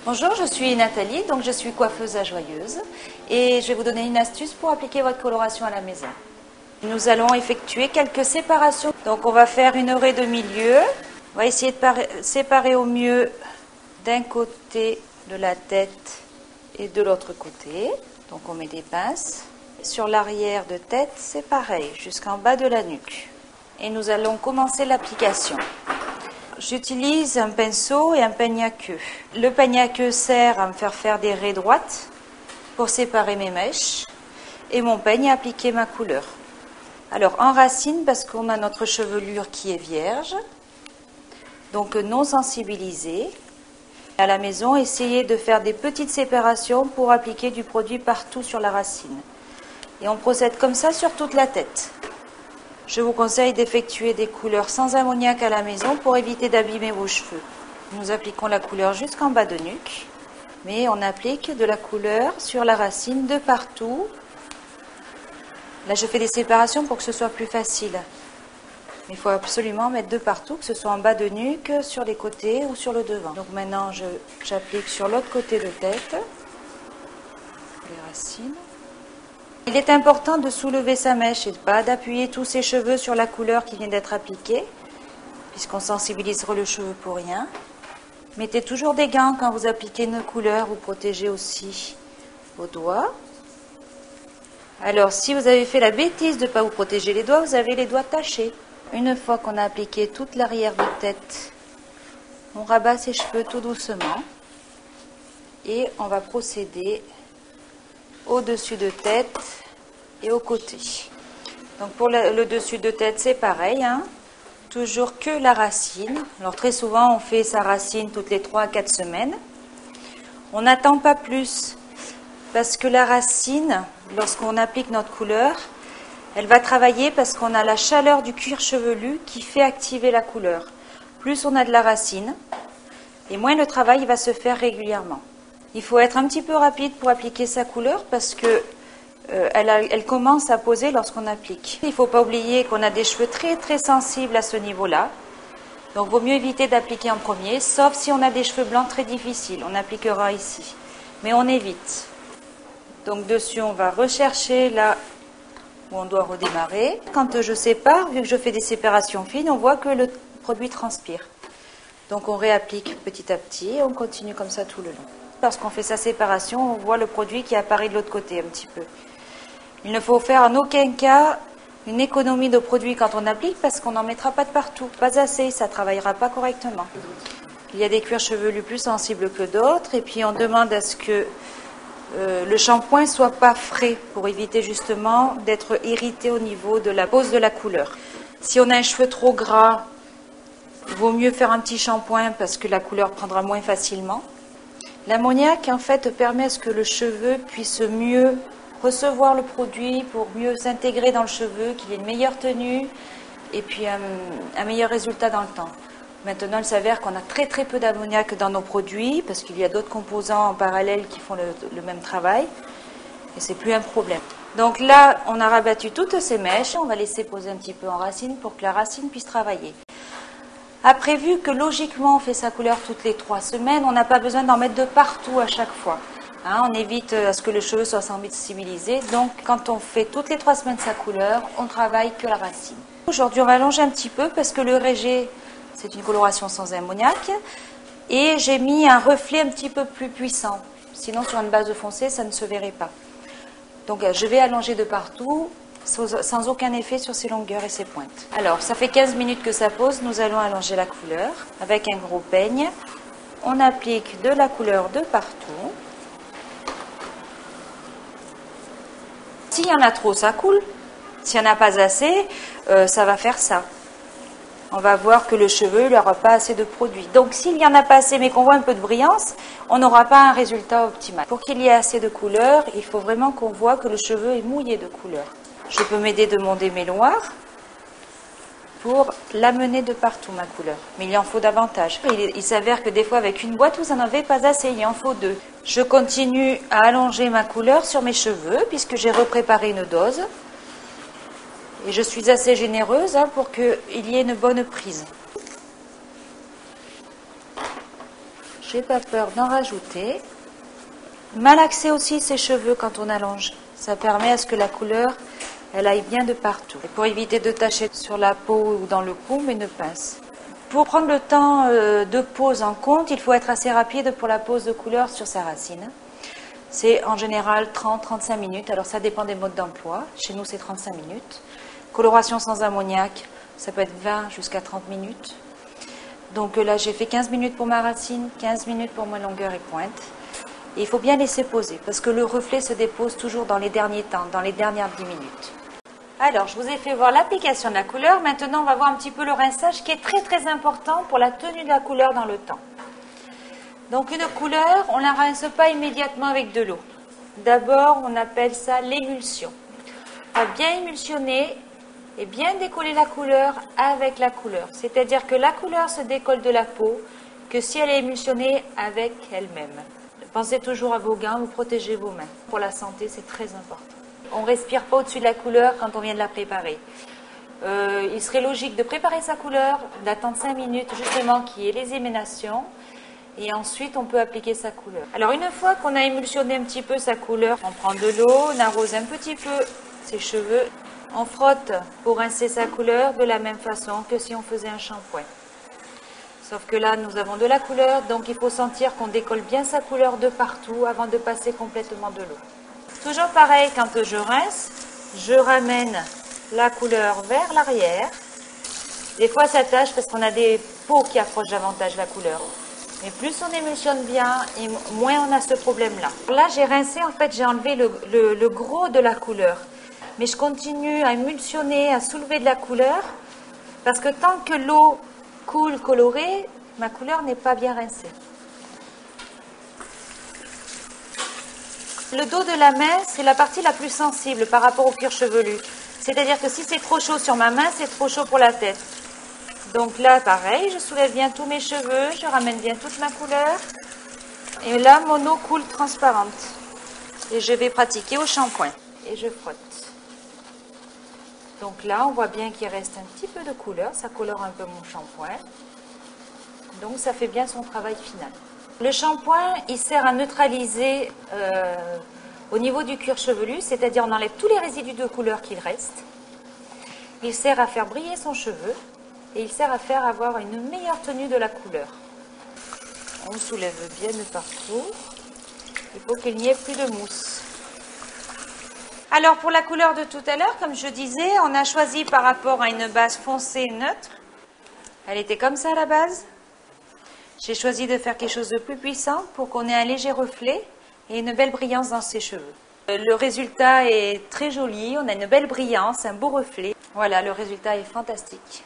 Bonjour, je suis Nathalie, donc je suis coiffeuse à Joyeuse et je vais vous donner une astuce pour appliquer votre coloration à la maison. Nous allons effectuer quelques séparations. Donc on va faire une oreille de milieu. On va essayer de séparer au mieux d'un côté de la tête et de l'autre côté. Donc on met des pinces. Sur l'arrière de tête, c'est pareil, jusqu'en bas de la nuque. Et nous allons commencer l'application. J'utilise un pinceau et un peigne à queue. Le peigne à queue sert à me faire des raies droites pour séparer mes mèches et mon peigne à appliquer ma couleur. Alors en racine, parce qu'on a notre chevelure qui est vierge, donc non sensibilisée. À la maison, essayez de faire des petites séparations pour appliquer du produit partout sur la racine. Et on procède comme ça sur toute la tête. Je vous conseille d'effectuer des couleurs sans ammoniac à la maison pour éviter d'abîmer vos cheveux. Nous appliquons la couleur jusqu'en bas de nuque, mais on applique de la couleur sur la racine de partout. Là, je fais des séparations pour que ce soit plus facile. Il faut absolument mettre de partout, que ce soit en bas de nuque, sur les côtés ou sur le devant. Donc maintenant, j'applique sur l'autre côté de tête les racines. Il est important de soulever sa mèche et pas d'appuyer tous ses cheveux sur la couleur qui vient d'être appliquée, puisqu'on sensibilisera le cheveu pour rien. Mettez toujours des gants quand vous appliquez une couleur, vous protégez aussi vos doigts. Alors, si vous avez fait la bêtise de ne pas vous protéger les doigts, vous avez les doigts tachés. Une fois qu'on a appliqué toute l'arrière de tête, on rabat ses cheveux tout doucement et on va procéder au-dessus de tête et au côté. Donc pour le dessus de tête, c'est pareil, hein, toujours que la racine. Alors très souvent, on fait sa racine toutes les 3 à 4 semaines. On n'attend pas plus parce que la racine, lorsqu'on applique notre couleur, elle va travailler parce qu'on a la chaleur du cuir chevelu qui fait activer la couleur. Plus on a de la racine, et moins le travail va se faire régulièrement. Il faut être un petit peu rapide pour appliquer sa couleur parce que elle commence à poser lorsqu'on applique. Il ne faut pas oublier qu'on a des cheveux très très sensibles à ce niveau-là. Donc il vaut mieux éviter d'appliquer en premier, sauf si on a des cheveux blancs très difficiles. On appliquera ici. Mais on évite. Donc dessus, on va rechercher là où on doit redémarrer. Quand je sépare, vu que je fais des séparations fines, on voit que le produit transpire. Donc on réapplique petit à petit et on continue comme ça tout le long. Lorsqu'on fait sa séparation, on voit le produit qui apparaît de l'autre côté un petit peu. Il ne faut faire en aucun cas une économie de produit quand on applique parce qu'on n'en mettra pas de partout. Pas assez, ça ne travaillera pas correctement. Il y a des cuirs chevelus plus sensibles que d'autres et puis on demande à ce que le shampoing ne soit pas frais pour éviter justement d'être irrité au niveau de la pose de la couleur. Si on a un cheveu trop gras, il vaut mieux faire un petit shampoing parce que la couleur prendra moins facilement. L'ammoniac, en fait, permet à ce que le cheveu puisse mieux recevoir le produit pour mieux s'intégrer dans le cheveu, qu'il ait une meilleure tenue et puis un meilleur résultat dans le temps. Maintenant, il s'avère qu'on a très très peu d'ammoniac dans nos produits parce qu'il y a d'autres composants en parallèle qui font le même travail et c'est plus un problème. Donc là, on a rabattu toutes ces mèches, on va laisser poser un petit peu en racine pour que la racine puisse travailler. Après, vu que logiquement on fait sa couleur toutes les 3 semaines, on n'a pas besoin d'en mettre de partout à chaque fois. Hein, on évite à ce que le cheveu soit sensibilisé. Donc quand on fait toutes les 3 semaines sa couleur, on travaille que la racine. Aujourd'hui, on va allonger un petit peu parce que le régé, c'est une coloration sans ammoniac. Et j'ai mis un reflet un petit peu plus puissant. Sinon, sur une base foncée, ça ne se verrait pas. Donc je vais allonger de partout, sans aucun effet sur ses longueurs et ses pointes. Alors, ça fait 15 minutes que ça pose, nous allons allonger la couleur avec un gros peigne. On applique de la couleur de partout. S'il y en a trop, ça coule. S'il n'y en a pas assez, ça va faire ça. On va voir que le cheveu n'aura pas assez de produit. Donc, s'il n'y en a pas assez, mais qu'on voit un peu de brillance, on n'aura pas un résultat optimal. Pour qu'il y ait assez de couleur, il faut vraiment qu'on voit que le cheveu est mouillé de couleur. Je peux m'aider de mon démêloir pour l'amener de partout, ma couleur. Mais il en faut davantage. Il s'avère que des fois, avec une boîte, vous n'en avez pas assez, il en faut 2. Je continue à allonger ma couleur sur mes cheveux, puisque j'ai repréparé une dose. Et je suis assez généreuse pour qu'il y ait une bonne prise. Je j'ai pas peur d'en rajouter. Malaxer aussi ses cheveux quand on allonge. Ça permet à ce que la couleur, elle aille bien de partout. Et pour éviter de tacher sur la peau ou dans le cou, mais une pince. Pour prendre le temps de pose en compte, il faut être assez rapide pour la pose de couleur sur sa racine. C'est en général 30-35 minutes, alors ça dépend des modes d'emploi. Chez nous, c'est 35 minutes. Coloration sans ammoniac, ça peut être 20 jusqu'à 30 minutes. Donc là, j'ai fait 15 minutes pour ma racine, 15 minutes pour ma longueur et pointe. Et il faut bien laisser poser, parce que le reflet se dépose toujours dans les derniers temps, dans les dernières 10 minutes. Alors, je vous ai fait voir l'application de la couleur. Maintenant, on va voir un petit peu le rinçage qui est très très important pour la tenue de la couleur dans le temps. Donc, une couleur, on ne la rince pas immédiatement avec de l'eau. D'abord, on appelle ça l'émulsion. On va bien émulsionner et bien décoller la couleur avec la couleur. C'est-à-dire que la couleur se décolle de la peau que si elle est émulsionnée avec elle-même. Pensez toujours à vos gants, vous protégez vos mains. Pour la santé, c'est très important. On ne respire pas au-dessus de la couleur quand on vient de la préparer. Il serait logique de préparer sa couleur, d'attendre 5 minutes justement qu'il y ait les émanations et ensuite on peut appliquer sa couleur. Alors une fois qu'on a émulsionné un petit peu sa couleur, on prend de l'eau, on arrose un petit peu ses cheveux, on frotte pour rincer sa couleur de la même façon que si on faisait un shampoing. Sauf que là, nous avons de la couleur, donc il faut sentir qu'on décolle bien sa couleur de partout avant de passer complètement de l'eau. Toujours pareil, quand je rince, je ramène la couleur vers l'arrière. Des fois, ça tâche parce qu'on a des peaux qui approchent davantage la couleur. Mais plus on émulsionne bien, et moins on a ce problème-là. Là, j'ai rincé, en fait, j'ai enlevé le gros de la couleur. Mais je continue à émulsionner, à soulever de la couleur, parce que tant que l'eau coule colorée, ma couleur n'est pas bien rincée. Le dos de la main, c'est la partie la plus sensible par rapport au cuir chevelu. C'est-à-dire que si c'est trop chaud sur ma main, c'est trop chaud pour la tête. Donc là, pareil, je soulève bien tous mes cheveux, je ramène bien toute ma couleur. Et là, mon eau coule transparente. Et je vais pratiquer au shampoing. Et je frotte. Donc là, on voit bien qu'il reste un petit peu de couleur. Ça colore un peu mon shampoing. Donc ça fait bien son travail final. Le shampoing, il sert à neutraliser au niveau du cuir chevelu, c'est-à-dire on enlève tous les résidus de couleur qu'il reste. Il sert à faire briller son cheveu et il sert à faire avoir une meilleure tenue de la couleur. On soulève bien de partout. Il faut qu'il n'y ait plus de mousse. Alors pour la couleur de tout à l'heure, comme je disais, on a choisi par rapport à une base foncée neutre. Elle était comme ça à la base. J'ai choisi de faire quelque chose de plus puissant pour qu'on ait un léger reflet et une belle brillance dans ses cheveux. Le résultat est très joli, on a une belle brillance, un beau reflet. Voilà, le résultat est fantastique.